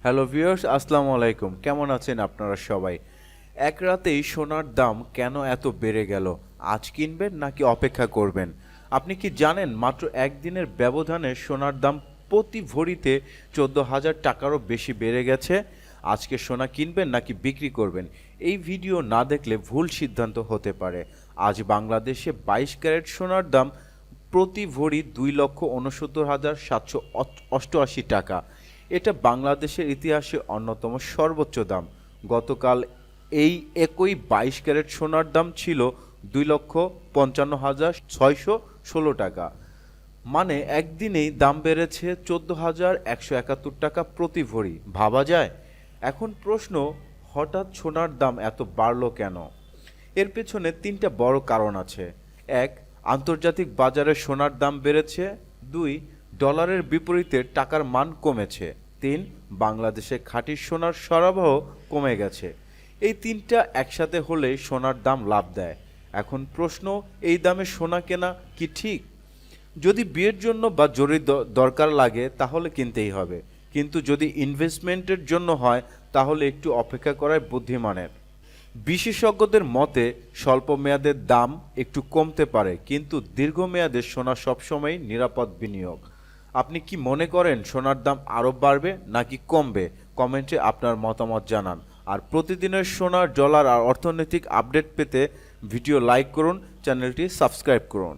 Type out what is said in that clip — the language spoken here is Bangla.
হ্যালো ভিউয়ার্স, আসসালামু আলাইকুম। কেমন আছেন আপনারা সবাই? এক রাতেই সোনার দাম কেন এত বেড়ে গেল? আজ কিনবেন নাকি অপেক্ষা করবেন? আপনি কি জানেন মাত্র একদিনের ব্যবধানে সোনার দাম প্রতি ভরিতে 14,000 টাকারও বেশি বেড়ে গেছে? আজকে সোনা কিনবেন নাকি বিক্রি করবেন? এই ভিডিও না দেখলে ভুল সিদ্ধান্ত হতে পারে। আজ বাংলাদেশে 22 ক্যারেট সোনার দাম প্রতি ভরি 2,69,788 টাকা। এটা বাংলাদেশের ইতিহাসে অন্যতম সর্বোচ্চ দাম। গতকাল এই একই 22 ক্যারেট সোনার দাম ছিল 2,55,616 টাকা। মানে একদিনেই দাম বেড়েছে 14,171 টাকা প্রতি ভরি। ভাবা যায়? এখন প্রশ্ন, হঠাৎ সোনার দাম এত বাড়লো কেন? এর পেছনে তিনটা বড় কারণ আছে। এক, আন্তর্জাতিক বাজারে সোনার দাম বেড়েছে। দুই, ডলারের বিপরীতে টাকার মান কমেছে। তিন, বাংলাদেশে খাঁটি সোনার সরবরাহ কমে গেছে। এই তিনটা একসাথে হলে সোনার দাম লাফ দেয়। এখন প্রশ্ন, এই দামে সোনা কেনা কি ঠিক? যদি বিয়ের জন্য বা জরুরি দরকার লাগে তাহলে কিনতেই হবে, কিন্তু যদি ইনভেস্টমেন্টের জন্য হয় তাহলে একটু অপেক্ষা করাই বুদ্ধিমানের। বিশেষজ্ঞদের মতে স্বল্প মেয়াদের দাম একটু কমতে পারে, কিন্তু দীর্ঘমেয়াদে সোনা সবসময় নিরাপদ বিনিয়োগ। আপনি কি মনে করেন সোনার দাম আরও বাড়বে নাকি কমবে? কমেন্টে আপনার মতামত জানান। আর প্রতিদিনের সোনার, ডলার আর অর্থনৈতিক আপডেট পেতে ভিডিও লাইক করুন, চ্যানেলটি সাবস্ক্রাইব করুন।